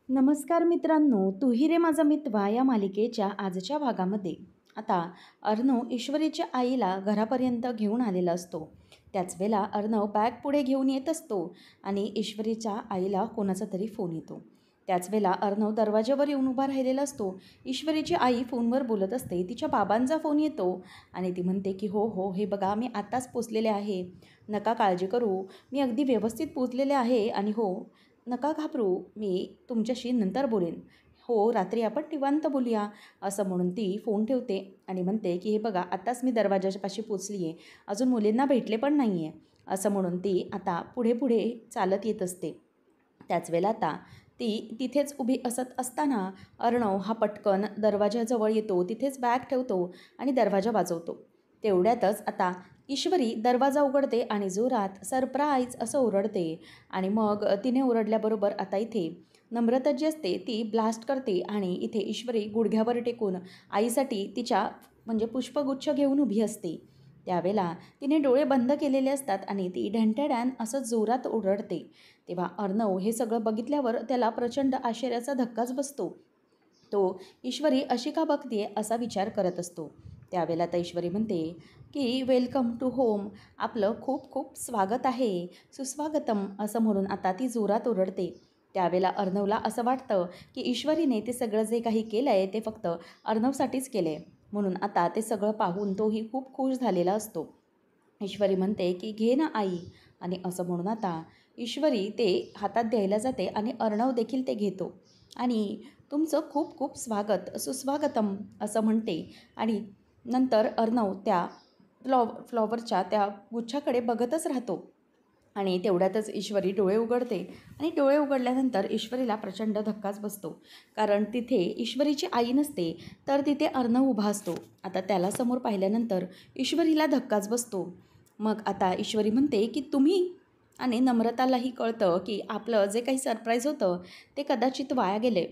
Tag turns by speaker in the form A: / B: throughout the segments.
A: नमस्कार मित्रांनो, तू ही रे माझा मितवा या मालिकेच्या आजच्या भागामध्ये आता अर्णव ईश्वरीच्या आईला घरापर्यंत घेऊन आलेला असतो. त्याच वेळेला अर्णव बॅग पुढे घेऊन येत असतो आणि ईश्वरीच्या आईला कोणाचा तरी फोन येतो. त्याच वेळेला अर्णव दरवाज्यावर येऊन उभा राहिलेला असतो. ईश्वरीची आई फोनवर बोलत असते. तिच्या बाबांचा फोन येतो आणि ती म्हणते की हो हो, हे बघा मी आत्ताच पोचलेले आहे, नका काळजी करू, मी अगदी व्यवस्थित पोचलेले आहे आणि हो, नका घाबरू, मी तुमच्याशी नंतर बोलेन. हो, रात्री आपण निवांत बोलूया, असं म्हणून ती फोन ठेवते आणि म्हणते की हे बघा आत्ताच मी दरवाजापाशी पोचली आहे, अजून मुलींना भेटले पण नाही आहे, असं म्हणून ती आता पुढे पुढे चालत येत असते. त्याच वेळेला आता ती तिथेच उभी असत असताना अर्णव हा पटकन दरवाजाजवळ येतो, तिथेच बॅग ठेवतो आणि दरवाजा वाजवतो. तेवढ्यातच आता ईश्वरी दरवाजा उघडते आणि जोरात सरप्राईज असं ओरडते आणि मग तिने ओरडल्याबरोबर आता इथे नम्रता जी असते ती ब्लास्ट करते आणि इथे ईश्वरी गुडघ्यावर टेकून आईसाठी तिच्या म्हणजे पुष्पगुच्छ घेऊन उभी असते. त्यावेळेला तिने डोळे बंद केलेले असतात आणि ती ढंट्याढ्यान असं जोरात ओरडते. तेव्हा अर्णव हे सगळं बघितल्यावर त्याला प्रचंड आश्चर्याचा धक्काच बसतो. तो ईश्वरी अशी का बघते असा विचार करत असतो. त्यावेळेला आता ईश्वरी म्हणते की वेलकम टू होम, आपलं खूप खूप स्वागत आहे, सुस्वागतम, असं म्हणून आता ती जोरात ओरडते. त्यावेळेला अर्णवला असं वाटतं की ईश्वरीने ते सगळं जे काही केलं आहे ते फक्त अर्णवसाठीच केलं आहे, म्हणून आता ते सगळं पाहून तोही खूप खुश झालेला असतो. ईश्वरी म्हणते की घे ना आई, आणि असं म्हणून आता ईश्वरी ते हातात द्यायला जाते आणि अर्णव देखील ते घेतो आणि तुमचं खूप खूप स्वागत, सुस्वागतम, असं म्हणते आणि नंतर अर्णव त्या फ्लॉवरच्या त्या गुच्छाकडे बघतच राहतो. आणि तेवढ्यातच ईश्वरी डोळे उघडते आणि डोळे उघडल्यानंतर ईश्वरीला प्रचंड धक्काच बसतो. कारण तिथे ईश्वरीची आई नसते, तर तिथे अर्णव उभा असतो. आता त्याला समोर पाहिल्यानंतर ईश्वरीला धक्काच बसतो. मग आता ईश्वरी म्हणते की तुम्ही, आणि नम्रतालाही कळतं की आपलं जे काही सरप्राईज होतं ते कदाचित वाया गेले.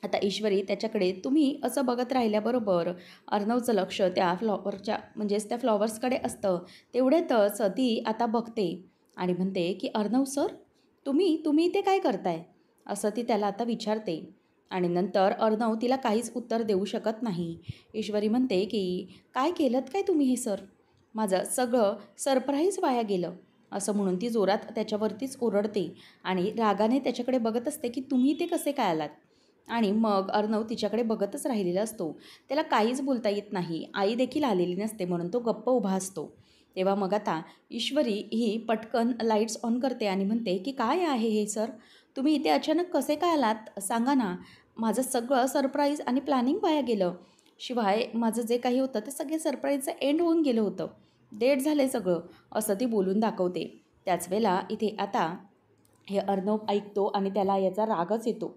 A: आता ईश्वरी त्याच्याकडे तुम्ही असं बघत राहिल्याबरोबर अर्णवचं लक्ष त्या फ्लॉवरच्या म्हणजेच त्या फ्लॉवर्सकडे असतं. तेवढ्यातच ती आता बघते आणि म्हणते की अर्णव सर, तुम्ही तुम्ही इथे काय करताय, असं ती त्याला आता विचारते. आणि नंतर अर्णव तिला काहीच उत्तर देऊ शकत नाही. ईश्वरी म्हणते की काय केलंत काय तुम्ही हे सर, माझं सगळं सरप्राईज वाया गेलं, असं म्हणून ती जोरात त्याच्यावरतीच ओरडते आणि रागाने त्याच्याकडे बघत असते की तुम्ही ते कसे काय आलात. आणि मग अर्णव तिच्याकडे बघतच राहिलेला असतो. त्याला काहीच बोलता येत नाही. आई देखील आलेली नसते म्हणून तो गप्प उभा असतो. तेव्हा मग आता ईश्वरी ही पटकन लाईट्स ऑन करते आणि म्हणते की काय आहे हे सर, तुम्ही इथे अचानक कसे काय आलात सांगा ना, माझं सगळं सरप्राईज आणि प्लॅनिंग वाया गेलं, शिवाय माझं जे काही होतं ते सगळे सरप्राईजचं एंड होऊन गेलं होतं, डेट झालं आहे सगळं, असं ती बोलून दाखवते. त्याच वेळेला इथे आता हे अर्णव ऐकतो आणि त्याला याचा रागच येतो.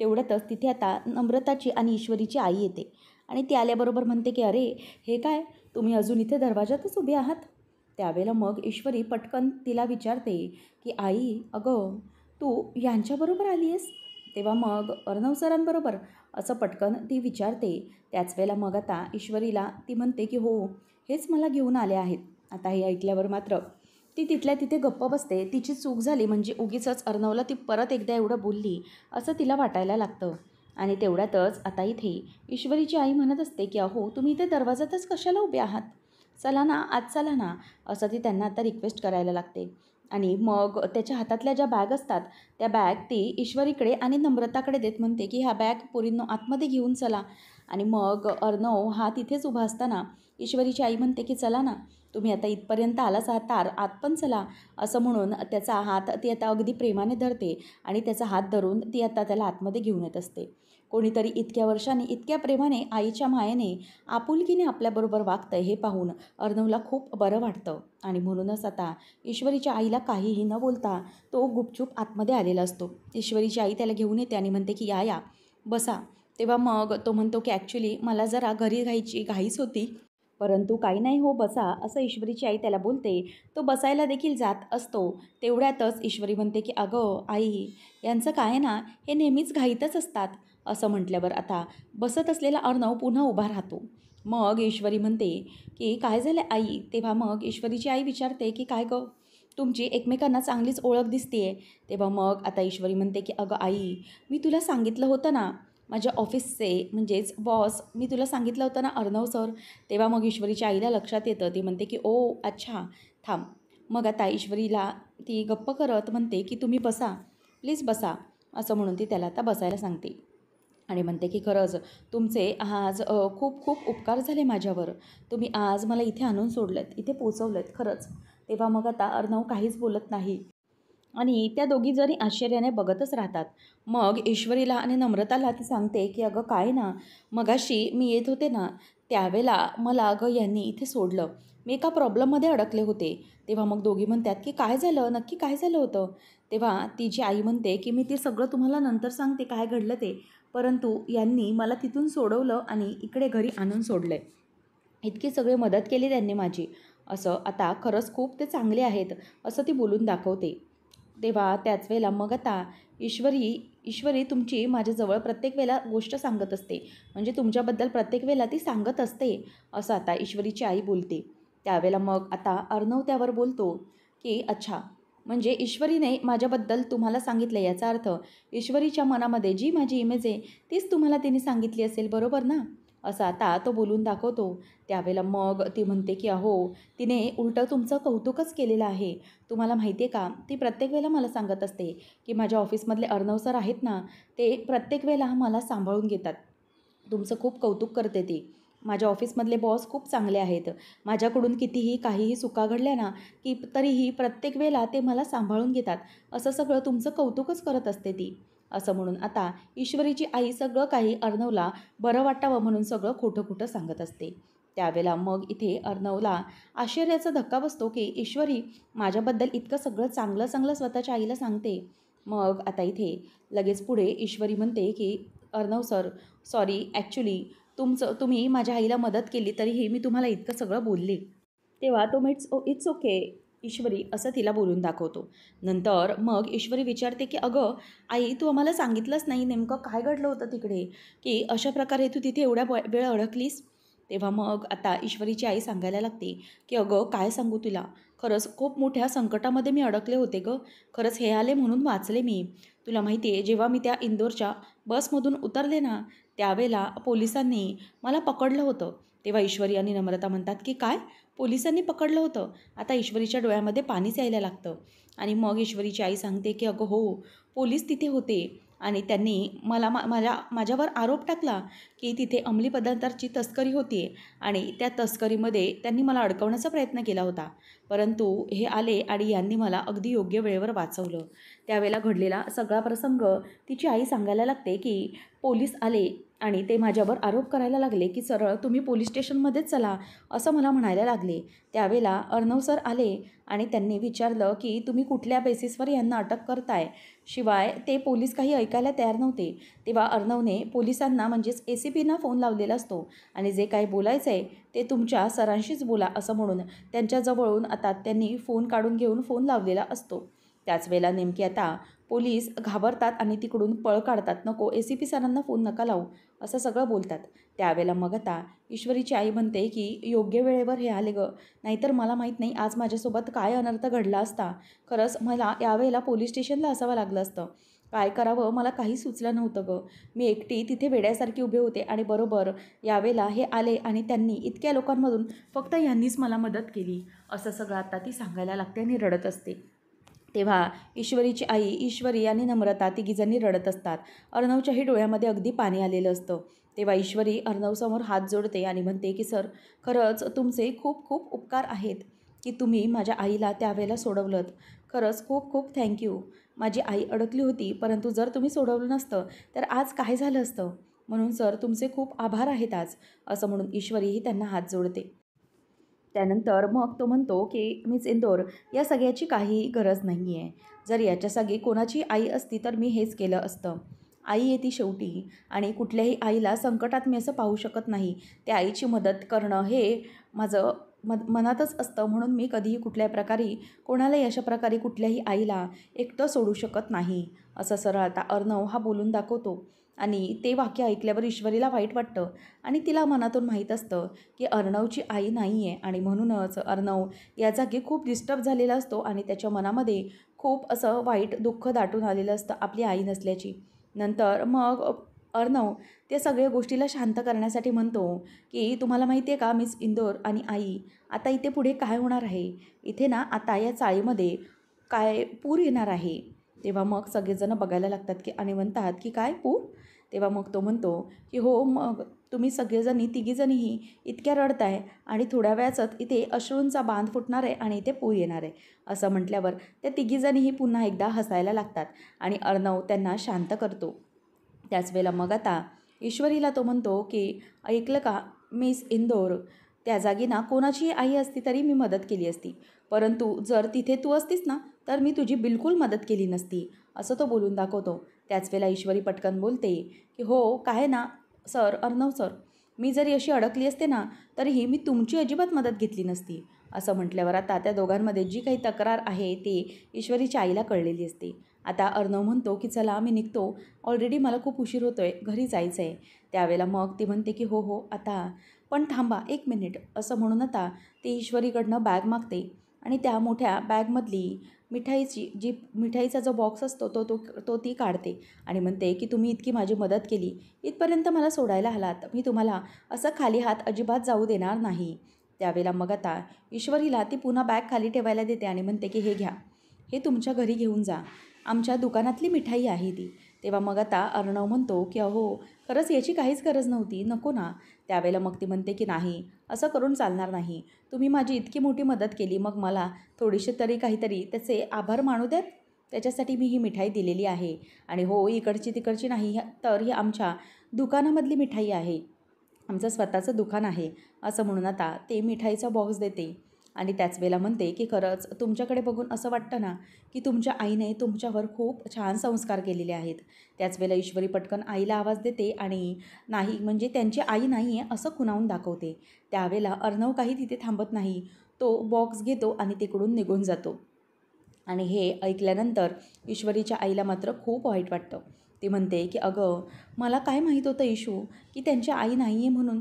A: तेवढ्यातच तिथे आता नम्रताची आणि ईश्वरीची आई येते आणि ती आल्याबरोबर म्हणते की अरे हे काय, तुम्ही अजून इथे दरवाजातच उभे आहात. त्यावेळेला मग ईश्वरी पटकन तिला विचारते की आई, अगं तू यांच्याबरोबर आली आहेस, तेव्हा मग अर्णव सरांबरोबर, असं पटकन ती विचारते. त्याच वेळेला मग आता ईश्वरीला ती म्हणते की हो, हेच मला घेऊन आले आहेत. आता हे ऐकल्यावर मात्र ती तिथल्या तिथे गप्प बसते. तिची चूक झाली म्हणजे उगीचच अर्णवला ती परत एकदा एवढं बोलली असं तिला वाटायला लागतं. आणि तेवढ्यातच आता इथे ईश्वरीची आई म्हणत असते की अहो, तुम्ही इथे दरवाजातच कशाला उभे आहात, चला ना आत, चला ना, असं ती त्यांना आता रिक्वेस्ट करायला लागते. आणि मग त्याच्या हातातल्या ज्या बॅग असतात त्या बॅग ती ईश्वरीकडे आणि नम्रताकडे देत म्हणते की ह्या बॅग पोरींनो आतमध्ये घेऊन चला. आणि मग अर्णव हा तिथेच उभा असताना ईश्वरीची आई म्हणते की चला ना, तुम्ही आता इथपर्यंत आलाच आहात तर आत पण चला, असं म्हणून त्याचा हात ती आता अगदी प्रेमाने धरते आणि त्याचा हात धरून ती आता त्याला आतमध्ये घेऊन येत असते. कोणीतरी इतक्या वर्षांनी इतक्या प्रेमाने आईच्या मायेने आपुलकीने आपल्याबरोबर वागतं हे पाहून अर्णवला खूप बरं वाटतं. आणि म्हणूनच आता ईश्वरीच्या आईला काहीही न बोलता तो गुपचूप आतमध्ये आलेला असतो. ईश्वरीची आई त्याला घेऊन येते आणि म्हणते की या या बसा. तेव्हा मग तो म्हणतो की ॲक्च्युली मला जरा घरी घाईच होती, परंतु काही नाही हो बसा, असं ईश्वरीची आई त्याला बोलते. तो बसायला देखील जात असतो. तेवढ्यातच ईश्वरी म्हणते की अगं आई, यांचं काय आहे ना, हे नेहमीच घाईतच असतात, असं म्हटल्यावर आता बसत असलेला अर्णव पुन्हा उभा राहतो. मग ईश्वरी म्हणते की काय झालं आई, तेव्हा मग ईश्वरीची आई विचारते की काय गं, तुमची एकमेकांना चांगलीच ओळख दिसते आहे. तेव्हा मग आता ईश्वरी म्हणते की अगं आई, मी तुला सांगितलं होतं ना, माझ्या ऑफिसचे म्हणजेच बॉस, मी तुला सांगितलं होतं ना अर्णव सर. तेव्हा मग ईश्वरीच्या आईला लक्षात येतं. ती म्हणते की ओ अच्छा, थांब. मग आता ईश्वरीला ती गप्प करत म्हणते की तुम्ही बसा, प्लीज बसा, असं म्हणून ती त्याला आता बसायला सांगते. आणि म्हणते की खरंच तुमचे आज खूप खूप उपकार झाले माझ्यावर. तुम्ही आज मला इथे आणून सोडलंत, इथे पोचवलंत खरंच. तेव्हा मग आता अर्णव काहीच बोलत नाही आणि त्या दोघी जणी आश्चर्याने बघतच राहतात. मग ईश्वरीला आणि नम्रताला ती सांगते की अगं काय ना, मगाशी मी येत होते ना, त्यावेळेला मला अगं यांनी इथे सोडलं. मी एका प्रॉब्लेममध्ये अडकले होते. तेव्हा मग दोघी म्हणतात की काय झालं, नक्की काय झालं होतं? तेव्हा तिची आई म्हणते की मी ते सगळं तुम्हाला नंतर सांगते काय घडलं ते. परंतु यांनी मला तिथून सोडवलं आणि इकडे घरी आणून सोडलं. इतकी सगळी मदत केली त्यांनी माझी. असं आता खरंच खूप ते चांगले आहेत, असं ती बोलून दाखवते. तेव्हा त्याच वेळेला मग आता ईश्वरी ईश्वरी तुमची माझ्याजवळ प्रत्येक वेळेला गोष्ट सांगत असते. म्हणजे तुमच्याबद्दल प्रत्येक वेळेला ती सांगत असते, असं आता ईश्वरीची आई बोलते. त्यावेळेला मग आता अर्णव त्यावर बोलतो की अच्छा, म्हणजे ईश्वरीने माझ्याबद्दल तुम्हाला सांगितलं, याचा अर्थ ईश्वरीच्या मनामध्ये जी माझी इमेज आहे तीच तुम्हाला तिने सांगितली असेल, बरोबर ना? असं आता तो बोलून दाखवतो. त्यावेळेला मग ती म्हणते की अहो, तिने उलटं तुमचं कौतुकच केलेलं आहे. तुम्हाला माहिती आहे का, ती प्रत्येक वेळेला मला सांगत असते की माझ्या ऑफिसमधले अर्णव सर आहेत ना, ते प्रत्येक वेळेला मला सांभाळून घेतात. तुमचं खूप कौतुक करते ती. माझ्या ऑफिसमधले बॉस खूप चांगले आहेत. माझ्याकडून कितीही काहीही चुका घडल्या ना, की तरीही प्रत्येक वेळेला ते मला सांभाळून घेतात. असं सगळं तुमचं कौतुकच करत असते ती. असं म्हणून आता ईश्वरीची आई सगळं काही अर्णवला बरं वाटावं म्हणून सगळं खोटं-खोटं सांगत असते. त्यावेळेला मग इथे अर्णवला आश्चर्याचा धक्का बसतो की ईश्वरी माझ्याबद्दल इतकं सगळं चांगलं-चांगलं स्वतःच्या आईला सांगते. मग आता इथे लगेच पुढे ईश्वरी म्हणते की अर्णव सर, सॉरी ॲक्चुअली तुम्ही माझ्या आईला मदत केली तरीही मी तुम्हाला इतकं सगळं बोलले. तेव्हा तो इट्स ओके ईश्वरी, असं तिला बोलून दाखवतो. नंतर मग ईश्वरी विचारते की अगं आई, तू आम्हाला सांगितलंच नाही नेमकं काय घडलं होतं तिकडे, की अशा प्रकारे तू तिथे एवढ्या वेळ अडकलीस. तेव्हा मग आता ईश्वरीची आई सांगायला लागते की अगं काय सांगू तुला, खरंच खूप मोठ्या संकटामध्ये मी अडकले होते गं. खरंच हे आले म्हणून वाचले मी. तुला माहिती आहे, जेव्हा मी त्या इंदोरच्या बसमधून उतरले ना, त्यावेळेला पोलिसांनी मला पकडलं होतं. तेव्हा ईश्वरी आणि नम्रता म्हणतात की काय, पोलिसांनी पकडलं होतं? आता ईश्वरीच्या डोळ्यामध्ये पाणीच यायला लागतं. आणि मग ईश्वरीची आई सांगते की अगं हो, पोलीस तिथे होते आणि त्यांनी मला माझ्यावर आरोप टाकला की तिथे अंमली पदार्थांची तस्करी होती आणि त्या तस्करीमध्ये त्यांनी मला अडकवण्याचा प्रयत्न केला होता. परंतु हे आले आणि यांनी मला अगदी योग्य वेळेवर वाचवलं. त्यावेळेला घडलेला सगळा प्रसंग तिची आई सांगायला लागते की पोलीस आले आणि ते माझ्यावर आरोप करायला लागले की सरळ तुम्ही पोलीस स्टेशनमध्येच चला, असं मला म्हणायला लागले. त्यावेळेला अर्णव सर आले आणि त्यांनी विचारलं की तुम्ही कुठल्या बेसिसवर यांना अटक करताय. शिवाय ते पोलीस काही ऐकायला तयार नव्हते. तेव्हा अर्णवने पोलिसांना म्हणजेच ACPना फोन लावलेला असतो आणि जे काही बोलायचं आहे ते तुमच्या सरांशीच बोला, असं म्हणून त्यांच्याजवळून आता त्यांनी फोन काढून घेऊन फोन लावलेला असतो. त्याच वेळेला नेमकी आता पोलीस घाबरतात आणि तिकडून पळ काढतात. नको, ACP सरांना फोन नका लावू, असं सगळं बोलतात. त्यावेळेला मग आता ईश्वरीची आई म्हणते की योग्य वेळेवर हे आले गं, नाहीतर मला माहीत नाही आज माझ्यासोबत काय अनर्थ घडला असता. खरंच मला यावेळेला पोलीस स्टेशनला असावं लागलं असतं. काय करावं मला काही सुचलं नव्हतं गं. मी एकटी तिथे वेड्यासारखी उभे होते आणि बरोबर यावेळेला हे आले आणि त्यांनी इतक्या लोकांमधून फक्त ह्यांनीच मला मदत केली. असं सगळं आता ती सांगायला लागते आणि रडत असते. तेव्हा ईश्वरीची आई, ईश्वरी आणि नम्रता तिघीजणी रडत असतात. अर्णवच्याही डोळ्यामध्ये अगदी पाणी आलेलं असतं. तेव्हा ईश्वरी अर्णवसमोर हात जोडते आणि म्हणते की सर, खरंच तुमचे खूप खूप उपकार आहेत की तुम्ही माझ्या आईला त्यावेळेला सोडवलंत. खरंच खूप खूप थँक्यू. माझी आई अडकली होती, परंतु जर तुम्ही सोडवलं नसतं तर आज काय झालं असतं. म्हणून सर तुमचे खूप आभार आहेत आज, असं म्हणून ईश्वरीही त्यांना हात जोडते. त्यानंतर मग तो म्हणतो की मिस इंदोर, या सगळ्याची काहीही गरज नाही आहे. जर याच्या जागी कोणाची आई असती तर मी हेच केलं असतं. आई आहे ती शेवटी आणि कुठल्याही आईला संकटात मी असं पाहू शकत नाही. त्या आईची मदत करणं हे माझं मनातच असतं, म्हणून मी कधीही कुठल्याही प्रकारे कोणालाही अशा प्रकारे कुठल्याही आईला एकटं सोडू शकत नाही, असं सरळ आता अर्णव हा बोलून दाखवतो. आणि ते वाक्य ऐकल्यावर ईश्वरीला वाईट वाटतं आणि तिला मनातून माहीत असतं की अर्णवची आई नाही आहे आणि म्हणूनच अर्णव या जागी खूप डिस्टर्ब झालेला असतो आणि त्याच्या मनामध्ये खूप असं वाईट दुःख दाटून आलेलं असतं आपली आई नसल्याची. नंतर मग अर्णव त्या सगळ्या गोष्टीला शांत करण्यासाठी म्हणतो की तुम्हाला माहिती आहे का मिस इंदोर आणि आई, आता इथे पुढे काय होणार आहे? इथे ना आता या चाळीमध्ये काय पूर येणार आहे. तेव्हा मग सगळेजण बघायला लागतात की आणि म्हणतात की काय पूर? तेव्हा मग तो म्हणतो की हो, मग तुम्ही सगळेजणी तिघीजणीही इतक्या रडताय आणि थोड्या वेळातच इथे अश्रूंचा बांध फुटणार आहे आणि इथे पूर येणार आहे. असं म्हटल्यावर त्या तिघीजणीही पुन्हा एकदा हसायला लागतात आणि अर्णव त्यांना शांत करतो. त्याच वेळेला मग आता ईश्वरीला तो म्हणतो की ऐकलं का मिस इंदोर, त्या जागी ना कोणाची आई असती तरी मी मदत केली असती, परंतु जर तिथे तू असतीस ना तर मी तुझी बिलकुल मदत केली नसती, असं तो बोलून दाखवतो. त्याच वेळेला ईश्वरी पटकन बोलते की हो काय ना सर, अर्णव सर, मी जरी अशी अडकली असते ना तरीही मी तुमची अजिबात मदत घेतली नसती. असं म्हटल्यावर आता त्या दोघांमध्ये जी काही तक्रार आहे ती ईश्वरीच्या आईला कळलेली असते. आता अर्णव म्हणतो की चला मी निघतो, ऑलरेडी मला खूप उशीर होतो आहे, घरी जायचं आहे. त्यावेळेला मग ती म्हणते की हो हो आता, पण थांबा 1 मिनिट, असं म्हणून आता ती ईश्वरीकडनं बॅग मागते आणि त्या मोठ्या बॅगमधली मिठाईचा जो बॉक्स असतो तो तो तो ती काढते आणि म्हणते की तुम्ही इतकी माझी मदत केली, इथपर्यंत मला सोडायला आलात, मी तुम्हाला असं खाली हात अजिबात जाऊ देणार नाही. त्यावेळेला मग आता ईश्वरीला ती पुन्हा बॅग खाली ठेवायला देते आणि म्हणते की हे घ्या, हे तुमच्या घरी घेऊन जा, आमच्या दुकानातली मिठाई आहे ती. तेव्हा मग आता अर्णव म्हणतो की अहो खरंच याची काहीच गरज नव्हती, नको ना. त्यावेळेला मग ती म्हणते की नाही, असं करून चालणार नाही, तुम्ही माझी इतकी मोठी मदत केली, मग मला थोडीशी तरी काहीतरी त्याचे आभार मानू द्यात, त्याच्यासाठी मी ही मिठाई दिलेली आहे. आणि हो, इकडची तिकडची नाही, तर ही आमच्या दुकानामधली मिठाई आहे, आमचं स्वतःचं दुकान आहे, असं म्हणून आता ते मिठाईचा बॉक्स देते. आणि त्याच वेळेला म्हणते की खरंच तुमच्याकडे बघून असं वाटतं ना की तुमच्या आईने तुमच्यावर खूप छान संस्कार केलेले आहेत. त्याच वेळेला ईश्वरी पटकन आईला आवाज देते आणि नाही, म्हणजे त्यांची आई नाही आहे असं खुणावून दाखवते. त्यावेळेला अर्णव काही तिथे थांबत नाही, तो बॉक्स घेतो आणि तिकडून निघून जातो. आणि हे ऐकल्यानंतर ईश्वरीच्या आईला मात्र खूप वाईट वाटतं. ती म्हणते की अगं, मला काय माहीत होतं इशू की त्यांची आई नाही आहे म्हणून,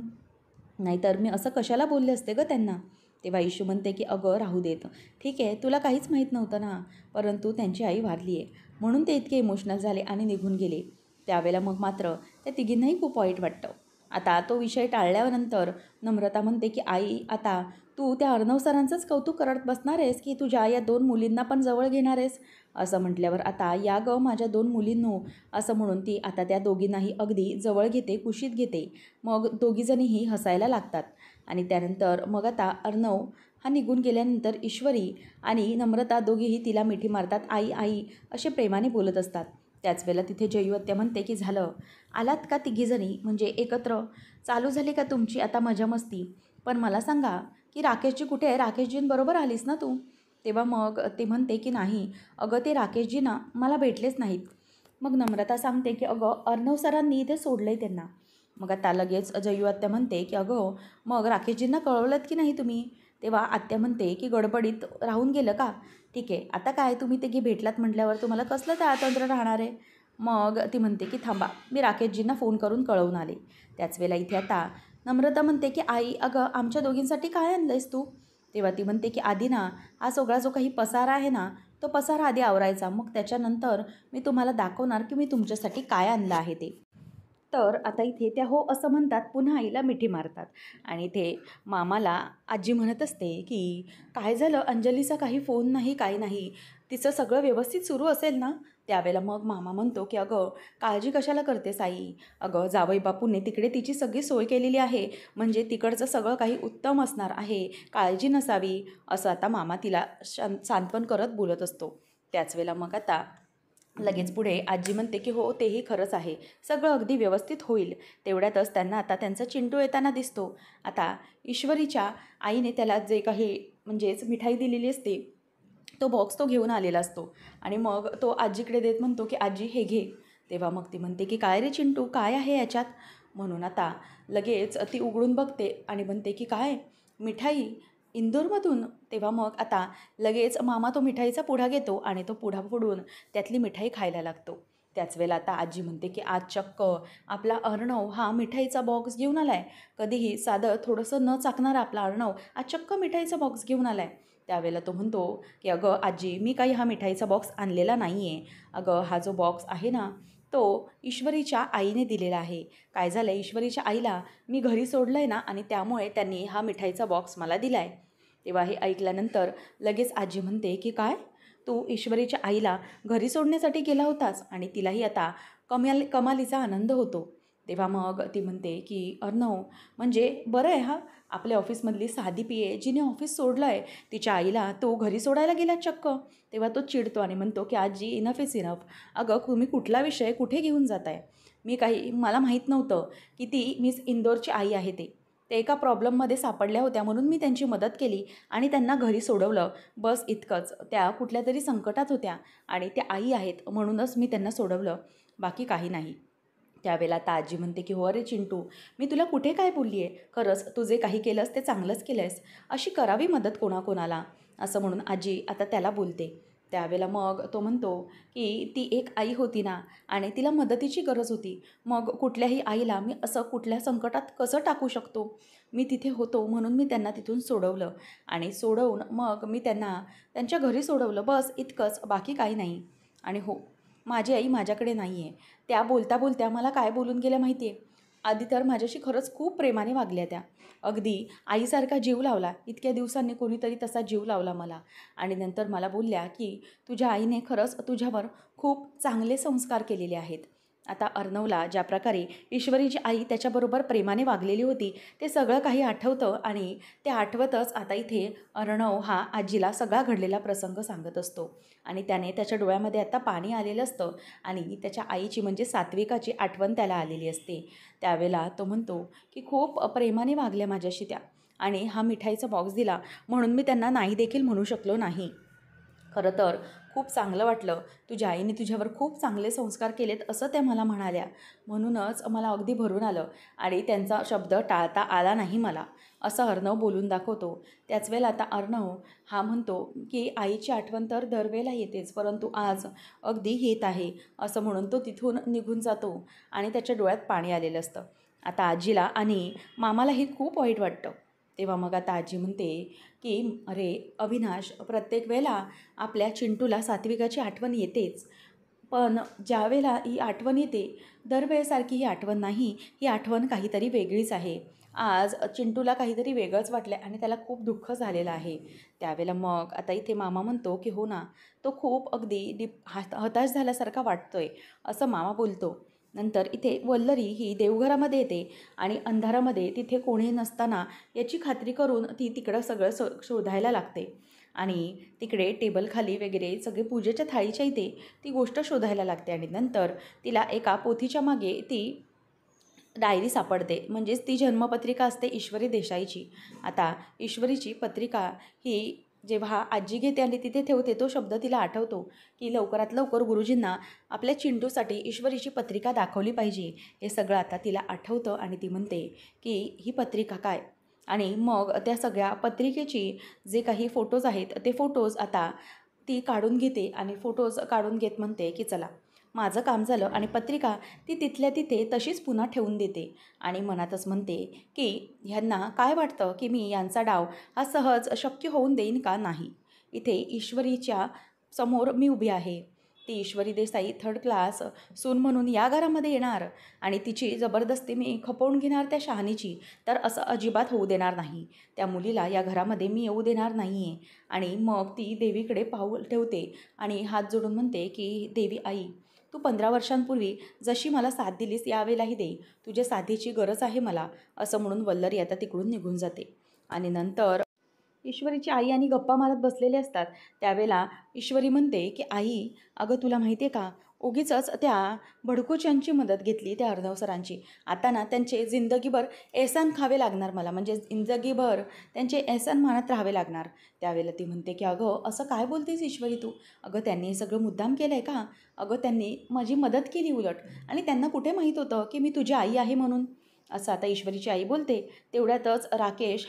A: नाहीतर मी असं कशाला बोलले असते गं त्यांना. तेव्हा इशू म्हणते की अगं राहू देत, ठीक आहे, तुला काहीच माहीत नव्हतं ना, परंतु त्यांची आई वारली आहे म्हणून ते इतके इमोशनल झाले आणि निघून गेले. त्यावेळेला मग मात्र त्या तिघींनाही खूप वाईट वाटतं. आता तो विषय टाळल्यानंतर नम्रता म्हणते की आई, आता तू त्या अर्णव सरांचंच कौतुक करत बसणार आहेस की तुझ्या या 2 मुलींना पण जवळ घेणार आहेस? असं म्हटल्यावर आता या गं माझ्या 2 मुलींनो, असं म्हणून ती आता त्या दोघींनाही अगदी जवळ घेते, कुशीत घेते. मग दोघीजणीही हसायला लागतात. आणि त्यानंतर मग आता अर्णव हा निघून गेल्यानंतर ईश्वरी आणि नम्रता दोघीही तिला मिठी मारतात, आई आई असे प्रेमाने बोलत असतात. त्याच वेळेला तिथे जयू म्हणते की झालं, आलात का तिघीजणी, म्हणजे एकत्र चालू झाली का तुमची आता मजा मस्ती? पण मला सांगा की राकेशजी कुठे आहे? राकेशजींबरोबर आलीस ना तू? तेव्हा मग ते म्हणते की नाही अगं, ते राकेशजी ना मला भेटलेच नाहीत. मग नम्रता सांगते की अगं, अर्णव सरांनी इथे सोडलं आहे त्यांना. मग आता लगेच जयू आत्या म्हणते की अगं, मग राकेशजींना कळवलंत की नाही तुम्ही? तेव्हा आत्या म्हणते की गडबडीत राहून गेलं का? ठीक आहे, आता काय तुम्ही तिघी भेटलात म्हटल्यावर तुम्हाला कसलं ते अतंत्र राहणार आहे. मग ती म्हणते की थांबा, मी राकेशजींना फोन करून कळवून आले. त्याच वेळेला इथे आता नम्रता म्हणते की आई, अगं आमच्या दोघींसाठी काय आणलं आहेस तू? तेव्हा ती म्हणते की आधी ना हा सगळा जो काही पसारा आहे ना, तो पसारा आधी आवरायचा, मग त्याच्यानंतर मी तुम्हाला दाखवणार की मी तुमच्यासाठी काय आणलं आहे ते. तर आता इथे त्या हो असं म्हणतात, पुन्हा आईला मिठी मारतात. आणि इथे मामाला आजी म्हणत असते की काय झालं, अंजलीचा काही फोन नाही, काही नाही, तिचं सगळं व्यवस्थित सुरू असेल ना? त्यावेळेला मग मामा म्हणतो की अगं, काळजी कशाला करतेस आई, अगं जावई बापूने तिकडे तिची सगळी सोय केलेली आहे, म्हणजे तिकडचं सगळं काही उत्तम असणार आहे, काळजी नसावी, असं आता मामा तिला सांत्वन करत बोलत असतो. त्याच वेळेला मग आता लगेच पुढे आजी म्हणते की हो, तेही खरंच आहे, सगळं अगदी व्यवस्थित होईल. तेवढ्यातच त्यांना आता त्यांचा चिंटू येताना दिसतो. आता ईश्वरीच्या आईने त्याला जे काही म्हणजेच मिठाई दिलेली असते, तो बॉक्स तो घेऊन आलेला असतो आणि मग तो आजीकडे देत म्हणतो की आजी हे घे. तेव्हा मग ती म्हणते की काय रे चिंटू, काय आहे याच्यात? म्हणून आता लगेच ती उघडून बघते आणि म्हणते की काय मिठाई? इंदोरमधून. तेव्हा मग आता लगेच मामा तो मिठाईचा पुडा घेतो आणि तो पुडा फोडून त्यातली मिठाई खायला लागतो. त्याच वेळेला आता आजी म्हणते की आज चक्क आपला अर्णव हा मिठाईचा बॉक्स घेऊन आला आहे. कधीही साधं थोडंसं न चाकणारा आपला अर्णव आज चक्क मिठाईचा बॉक्स घेऊन आला आहे. त्यावेळेला तो म्हणतो की अगं आजी, मी काही हा मिठाईचा बॉक्स आणलेला नाही आहे. अगं हा जो बॉक्स आहे ना, तो ईश्वरीच्या आईने दिलेला आहे. काय झालं आहे, ईश्वरीच्या आईला मी घरी सोडलं आहे ना, आणि त्यामुळे त्यांनी हा मिठाईचा बॉक्स मला दिला आहे. तेव्हा हे ऐकल्यानंतर लगेच आजी म्हणते की काय, तू ईश्वरीच्या आईला घरी सोडण्यासाठी गेला होतास आणि तिलाही आता कमालीचा आनंद होतो. तेव्हा मग ती म्हणते की अर्णव, म्हणजे बरं आहे हा, आपल्या ऑफिसमधली साधी पीए जिने ऑफिस सोडलं आहे, तिच्या आईला तो घरी सोडायला गेला चक्क. तेव्हा तो चिडतो आणि म्हणतो की आजी, इनफ इज इनफ. अगं तुम्ही कुठला विषय कुठे घेऊन जाताय? मला माहीत नव्हतं की ती मिस इंदोरची आई आहे. ते एका प्रॉब्लेममध्ये सापडल्या होत्या म्हणून मी त्यांची मदत केली आणि त्यांना घरी सोडवलं. बस इतकंच. त्या कुठल्या तरी संकटात होत्या आणि त्या आई आहेत म्हणूनच मी त्यांना सोडवलं, बाकी काही नाही. त्यावेळेला आता आजी म्हणते की हो अरे चिंटू, मी तुला कुठे काय बोलली आहे? खरंच तू जे काही केलंस ते चांगलंच केलं आहेस. अशी करावी मदत कोणाकोणाला, असं म्हणून आजी आता त्याला बोलते. त्यावेळेला मग तो म्हणतो की ती एक आई होती ना, आणि तिला मदतीची गरज होती. मग कुठल्याही आईला मी असं कुठल्या संकटात कसं टाकू शकतो? मी तिथे होतो म्हणून मी त्यांना तिथून सोडवलं आणि सोडवून मग मी त्यांना त्यांच्या घरी सोडवलं, बस इतकंच, बाकी काही नाही. आणि हो, माझी आई माझ्याकडे नाही आहे. त्या बोलता बोलत्या मला काय बोलून गेल्या माहिती आहे? आधी तर माझ्याशी खरंच खूप प्रेमाने वागल्या त्या. अगदी आईसारखा जीव लावला. इतक्या दिवसांनी कोणीतरी तसा जीव लावला मला. आणि नंतर मला बोलल्या की तुझ्या आईने खरंच तुझ्यावर खूप चांगले संस्कार केलेले आहेत. आता अर्णवला ज्या प्रकारे ईश्वरीची आई त्याच्याबरोबर प्रेमाने वागलेली होती ते सगळं काही आठवतं आणि ते आठवतच आता इथे अर्णव हा आजीला सगळा घडलेला प्रसंग सांगत असतो. आणि त्याने त्याच्या डोळ्यामध्ये आता पाणी आलेलं असतं आणि त्याच्या आईची म्हणजे सात्विकाची आठवण त्याला आलेली असते. त्यावेळेला तो म्हणतो की खूप प्रेमाने वागल्या माझ्याशी त्या, आणि हा मिठाईचा बॉक्स दिला म्हणून मी त्यांना नाही देखील म्हणू शकलो नाही. खरं तर खूप चांगलं वाटलं, तुझ्या आईने तुझ्यावर खूप चांगले संस्कार केलेत असं त्या मला म्हणाल्या, म्हणूनच मला अगदी भरून आलं आणि त्यांचा शब्द टाळता आला नाही मला, असं अर्णव बोलून दाखवतो. त्याच वेळेला आता अर्णव हा म्हणतो की आईची आठवण तर दरवेळेला येतेच, परंतु आज अगदी येत आहे, असं म्हणून तो तिथून निघून जातो आणि त्याच्या डोळ्यात पाणी आलेलं असतं. आता आजीला आणि मामालाही खूप वाईट वाटतं. तेव्हा मग आता आजी म्हणते की अरे अविनाश, प्रत्येक वेळेला आपल्या चिंटूला सात्विकाची आठवण येतेच, पण ज्यावेळेला ही आठवण येते दरवेळेसारखी ही आठवण नाही, ही आठवण काहीतरी वेगळीच आहे. आज चिंटूला काहीतरी वेगळंच वाटलं आणि त्याला खूप दुःख झालेलं आहे. त्यावेळेला मग आता इथे मामा म्हणतो की हो ना, तो खूप अगदी हताश झाल्यासारखा वाटतोय, असं मामा बोलतो. नंतर इथे वल्लरी ही देवघरामध्ये येते आणि अंधारामध्ये तिथे कोणी नसताना याची खात्री करून ती तिकडं सगळं शोधायला लागते आणि तिकडे टेबलखाली वगैरे सगळे पूजेच्या थाळीच्या इथे ती गोष्ट शोधायला लागते. आणि नंतर तिला एका पोथीच्या मागे ती डायरी सापडते, म्हणजेच ती जन्मपत्रिका असते ईश्वरी देसाईची. आता ईश्वरीची पत्रिका ही जेव्हा आजी घेते आणि तिथे ठेवते, तो शब्द तिला आठवतो की लवकरात लवकर गुरुजींना आपल्या चिंटूसाठी ईश्वरीची पत्रिका दाखवली पाहिजे. हे सगळं आता तिला आठवतं आणि ती म्हणते की ही पत्रिका काय? आणि मग त्या सगळ्या पत्रिकेची जे काही फोटोज आहेत ते फोटोज आता ती काढून घेते आणि फोटोज काढून घेत म्हणते की चला, माझं काम झालं. आणि पत्रिका ती तिथल्या तिथे तशीच पुन्हा ठेवून देते आणि मनातच म्हणते की ह्यांना काय वाटतं की मी यांचा डाव हा सहज शक्य होऊन देईन का? नाही. इथे ईश्वरीच्या समोर मी उभी आहे. ती ईश्वरी देसाई थर्ड क्लास सून म्हणून या घरामध्ये येणार आणि तिची जबरदस्ती मी खपवून घेणार त्या शहाणीची, तर असं अजिबात होऊ देणार नाही. त्या मुलीला या घरामध्ये मी येऊ देणार नाही आहे. आणि मग ती देवीकडे पाऊल ठेवते आणि हात जोडून म्हणते की देवी आई, तू 15 वर्षांपूर्वी जशी मला साथ दिलीस यावेळेलाही दे, तुझ्या साथीची गरज आहे मला, असं म्हणून वल्लरी आता तिकडून निघून जाते. आणि नंतर ईश्वरीची आई आणि गप्पा मारत बसलेले असतात. त्यावेळेला ईश्वरी म्हणते की आई, अगं तुला माहिती आहे का, उगीचच त्या भडकोच्यांची मदत घेतली, त्या अर्णव सरांची. आता ना त्यांचे जिंदगीभर एहसान खावे लागणार मला, म्हणजे जिंदगीभर त्यांचे एहसान मानत राहावे लागणार. त्यावेळेला ती म्हणते की अगं असं काय बोलतेस ईश्वरी तू? अगं त्यांनी हे सगळं मुद्दाम केलं आहे का? अगं त्यांनी माझी मदत केली उलट, आणि त्यांना कुठे माहीत होतं की मी तुझी आई आहे म्हणून? असं आता ईश्वरीची आई बोलते. तेवढ्यातच राकेश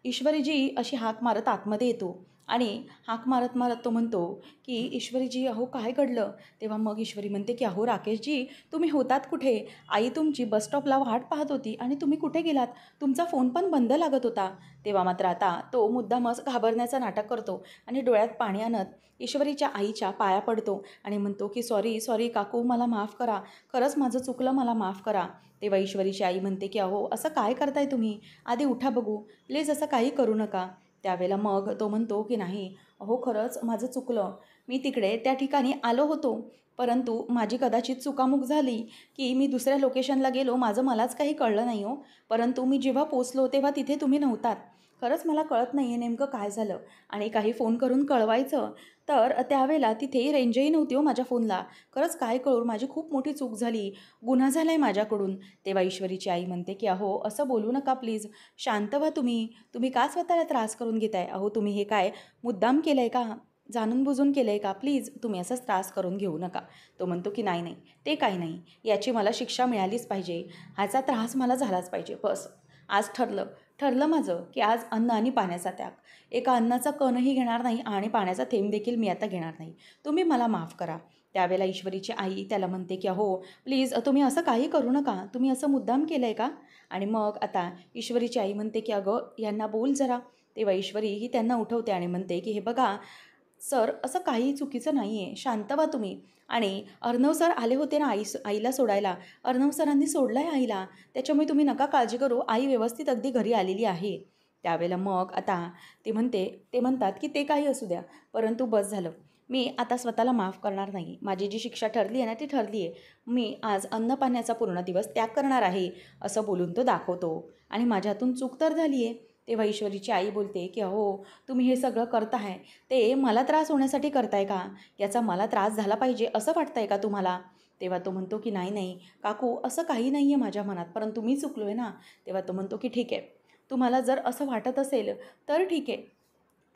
A: ईश्वरीजी अशी हाक मारत आतमध्ये येतो आणि हाक मारत मारत तो म्हणतो की ईश्वरीजी अहो काय घडलं. तेव्हा मग ईश्वरी म्हणते की अहो राकेशजी तुम्ही होतात कुठे. आई तुमची बस स्टॉपला वाट पाहत होती आणि तुम्ही कुठे गेलात. तुमचा फोन पण बंद लागत होता. तेव्हा मात्र आता तो मुद्दामच घाबरण्याचं नाटक करतो आणि डोळ्यात पाणी आणत ईश्वरीच्या आईच्या पाया पडतो आणि म्हणतो की सॉरी सॉरी काकू मला माफ करा. खरंच माझं चुकलं, मला माफ करा. तेव्हा ईश्वरीची आई म्हणते की अहो असं काय करताय तुम्ही. आधी उठा बघू. प्लीज असं काही करू नका. त्यावेळेला मग तो म्हणतो की नाही अहो खरंच माझं चुकलं. मी तिकडे त्या ठिकाणी आलो होतो. परंतु माझी कदाचित चुकामुक झाली की मी दुसऱ्या लोकेशनला गेलो. माझं मलाच काही कळलं नाही हो. परंतु मी जेव्हा पोचलो तेव्हा तिथे तुम्ही नव्हतात. खरंच मला कळत नाही आहे नेमकं काय झालं. आणि काही फोन करून कळवायचं तर त्यावेळेला तिथे रेंजही नव्हती हो माझ्या फोनला. खरंच काय कळू, माझी खूप मोठी चूक झाली. गुन्हा झाला आहे माझ्याकडून. तेव्हा ईश्वरीची आई म्हणते की अहो असं बोलू नका प्लीज. शांत व्हा तुम्ही. तुम्ही का स्वतःला त्रास करून घेताय. अहो तुम्ही हे काय मुद्दाम केलं आहे का. जाणून बुजून केलं आहे का. प्लीज तुम्ही असाच त्रास करून घेऊ नका. तो म्हणतो की नाही नाही ते काही नाही. याची मला शिक्षा मिळालीच पाहिजे. ह्याचा त्रास मला झालाच पाहिजे. बस आज ठरलं माझं की आज अन्न आणि पाण्याचा त्याग. एका अन्नाचा कणही घेणार नाही आणि पाण्याचा थेंब देखील मी आता घेणार नाही. तुम्ही मला माफ करा. त्यावेळेला ईश्वरीची आई त्याला म्हणते की अहो प्लीज तुम्ही असं काही करू नका. तुम्ही असं मुद्दाम केलं आहे का. आणि मग आता ईश्वरीची आई म्हणते की अगं यांना बोल जरा. तेव्हा ईश्वरी ही त्यांना उठवते आणि म्हणते की हे बघा सर असं काही चुकीचं नाही आहे. शांत व्हा तुम्ही. आणि अर्णव सर आले होते ना आईला सोडायला. अर्णव सरांनी सोडलं आहे आईला. त्याच्यामुळे तुम्ही नका काळजी करू. आई व्यवस्थित अगदी घरी आलेली आहे. त्यावेळेला मग आता ते म्हणतात की ते काही असू द्या. परंतु बस झालं. मी आता स्वतःला माफ करणार नाही. माझी जी शिक्षा ठरली आहे ना ती ठरली आहे. मी आज अन्नपाण्याचा पूर्ण दिवस त्याग करणार आहे असं बोलून तो दाखवतो. आणि माझ्यातून चूक तर झाली आहे. तेव्हा ईश्वरीची आई बोलते की अहो तुम्ही हे सगळं करताय ते मला त्रास होण्यासाठी करताय का. याचा मला त्रास झाला पाहिजे असं वाटतंय का तुम्हाला. तेव्हा तो म्हणतो की नाही नाही काकू असं काही नाही आहे माझ्या मनात. परंतु मी चुकलो आहे ना. तेव्हा तो म्हणतो की ठीक आहे. तुम्हाला जर असं वाटत असेल तर ठीक आहे.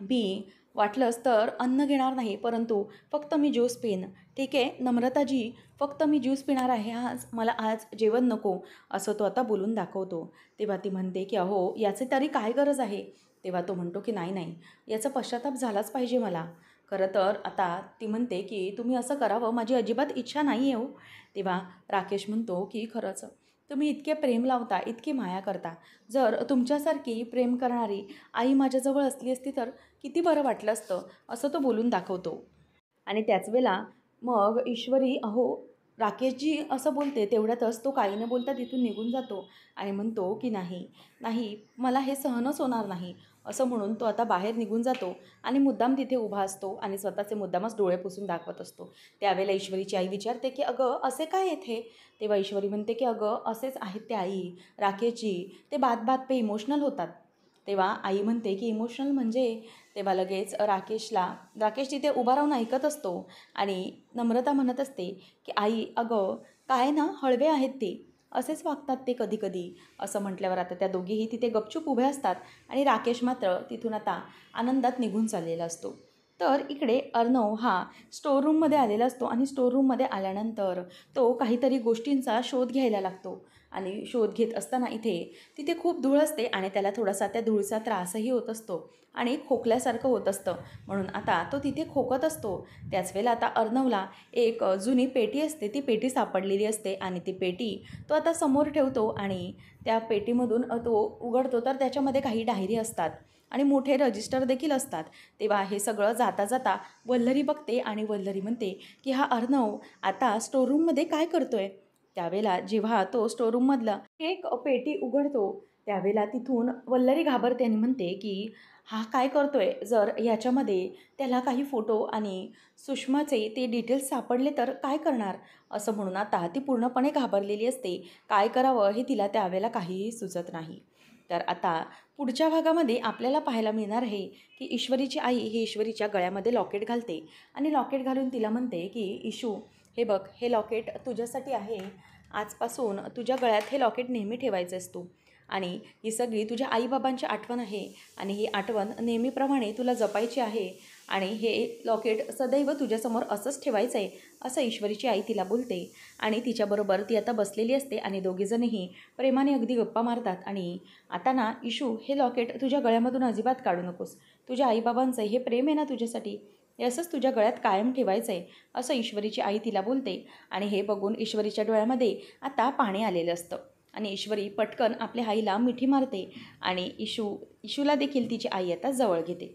A: मी वाटलंच तर अन्न घेणार नाही. परंतु फक्त मी ज्यूस पिईन. ठीक आहे नम्रताजी. फक्त मी ज्यूस पिणार आहे मला आज जेवण नको. असं तो आता बोलून दाखवतो. तेव्हा ती म्हणते की अहो याचे तरी काय गरज आहे. तेव्हा तो म्हणतो की नाही नाही याचा पश्चाताप झालाच पाहिजे मला. खरं तर आता ती म्हणते की तुम्ही असं करावं माझी अजिबात इच्छा नाही आहे हो. तेव्हा राकेश म्हणतो की खरंच तुम्ही इतके प्रेम लावता, इतकी माया करता. जर तुमच्यासारखी प्रेम करणारी आई माझ्याजवळ असली असती तर किती बरं वाटलं असतं. असं तो बोलून दाखवतो. आणि त्याच वेळेला मग ईश्वरी अहो राकेशजी असं बोलते. तेवढ्यातच तो काही न बोलता तिथून निघून जातो आणि म्हणतो की नाही नाही मला हे सहनच होणार नाही. असं म्हणून तो आता बाहेर निघून जातो आणि मुद्दाम तिथे उभा असतो आणि स्वतःचे मुद्दामच डोळे पुसून दाखवत असतो. त्यावेळेला ईश्वरीची आई विचारते की अगं असे काय येथे. तेव्हा ईश्वरी म्हणते की अगं असेच आहेत ते आई. राकेशजी ते बात पे इमोशनल होतात. तेव्हा आई म्हणते की इमोशनल म्हणजे. तेव्हा लगेच राकेश तिथे उभा राहून ऐकत असतो आणि नम्रता म्हणत असते की आई अगं काय ना हळवे आहेत ते. असेच वागतात ते कधी कधी. असं म्हटल्यावर आता त्या दोघीही तिथे गपचूप उभ्या असतात आणि राकेश मात्र तिथून आता आनंदात निघून चाललेला असतो. तर इकडे अर्णव हा स्टोर रूममध्ये आलेला असतो आणि स्टोर रूममध्ये आल्यानंतर तो काहीतरी गोष्टींचा शोध घ्यायला लागतो. आणि शोध घेत असताना तिथे खूप धूळ असते आणि त्याला थोडासा त्या धूळचा त्रासही होत असतो आणि खोकल्यासारखं होत असतं. म्हणून आता तो तिथे खोकत असतो. त्याच वेळेला आता अर्णवला एक जुनी पेटी असते. ती पेटी सापडलेली असते आणि ती पेटी तो आता समोर ठेवतो आणि त्या पेटीमधून तो उघडतो तर त्याच्यामध्ये काही डायरी असतात आणि मोठे रजिस्टर देखील असतात. तेव्हा हे सगळं जाता जाता वल्लरी बघते आणि वल्लरी म्हणते की हा अर्णव आता स्टोरूममध्ये काय करतोय. त्यावेळेला जेव्हा तो स्टोरूममधलं एक पेटी उघडतो त्यावेळेला तिथून वल्लरी घाबरते आणि म्हणते की हा काय करतोय. जर याच्यामध्ये त्याला काही फोटो आणि सुषमाचे ते डिटेल्स सापडले तर काय करणार. असं म्हणून आता ती पूर्णपणे घाबरलेली असते. काय करावं हे तिला त्यावेळेला काहीही सुचत नाही. तर आता पुढच्या भागामध्ये आपल्याला पाहायला मिळणार आहे की ईश्वरीची आई ही ईश्वरीच्या गळ्यामध्ये लॉकेट घालते आणि लॉकेट घालून तिला म्हणते की ईशू हे बघ हे लॉकेट तुझ्यासाठी आहे. आजपासून तुझ्या गळ्यात हे लॉकेट नेहमी ठेवायचं तू. आणि ही सगळी तुझ्या आईबाबांची आठवण आहे आणि ही आठवण नेहमीप्रमाणे तुला जपायची आहे. आणि हे लॉकेट सदैव तुझ्यासमोर असंच ठेवायचं आहे, असं ईश्वरीची आई तिला बोलते. आणि तिच्याबरोबर ती आता बसलेली असते आणि दोघीजणही प्रेमाने अगदी गप्पा मारतात. आणि आता ना इशू, हे लॉकेट तुझ्या गळ्यामधून अजिबात काढू नकोस. तुझ्या आईबाबांचं हे प्रेम आहे ना तुझ्यासाठी, हे असंच तुझ्या गळ्यात कायम ठेवायचं आहे, असं ईश्वरीची आई तिला बोलते. आणि हे बघून ईश्वरीच्या डोळ्यामध्ये आता पाणी आलेलं असतं आणि ईश्वरी पटकन आपल्या आईला मिठी मारते. आणि इशूला देखील तिची आई आता जवळ घेते.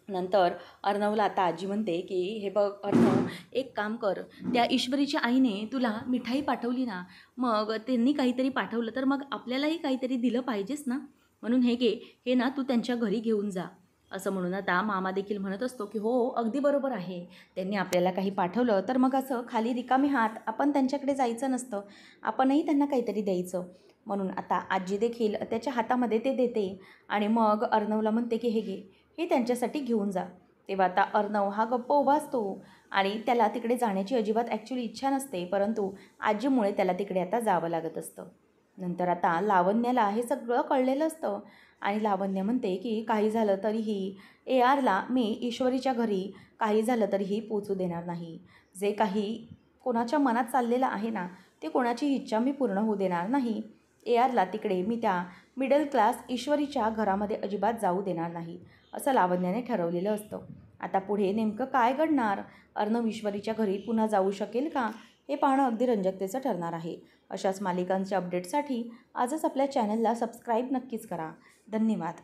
A: नंतर अर्णवला आता आजी म्हणते की हे बघ अर्णव, एक काम कर, त्या ईश्वरीच्या आईने तुला मिठाई पाठवली ना, मग त्यांनी काहीतरी पाठवलं तर मग आपल्यालाही काहीतरी दिलं पाहिजेच ना, म्हणून हे घे, हे ना तू त्यांच्या घरी घेऊन जा. असं म्हणून आता मामा देखील म्हणत असतो की हो, अगदी बरोबर आहे, त्यांनी आपल्याला काही पाठवलं तर मग असं खाली रिकामे हात आपण त्यांच्याकडे जायचं नसतं, आपणही त्यांना काहीतरी द्यायचं. म्हणून आता आजी देखील त्याच्या हातामध्ये ते देते आणि मग अर्णवला म्हणते की हे घे, हे त्यांच्यासाठी घेऊन जा. तेव्हा आता अर्णव हा गप्प उभा असतो आणि त्याला तिकडे जाण्याची अजिबात ॲक्च्युली इच्छा नसते, परंतु आजीमुळे त्याला तिकडे आता जावं लागत असतं. नंतर आता लावण्याला हे सगळं कळलेलं असतं आणि लावण्य म्हणते की काही झालं तरीही ARला मी ईश्वरीच्या घरी काही झालं तरीही पोचू देणार नाही. जे काही कोणाच्या मनात चाललेलं आहे ना, ते कोणाची इच्छा मी पूर्ण होऊ देणार नाही. ARला तिकडे मी त्या मिडल क्लास ईश्वरीच्या घरामध्ये अजिबात जाऊ देणार नाही, असं लावण्याने ठरवलेलं असतं. आता पुढे नेमकं काय घडणार, अर्णव ईश्वरीच्या घरी पुन्हा जाऊ शकेल का, हे पाहणं अगदी रंजकतेचं ठरणार आहे. अशाच मालिकांच्या अपडेटसाठी आजच आपल्या चॅनलला सबस्क्राईब नक्कीच करा. धन्यवाद.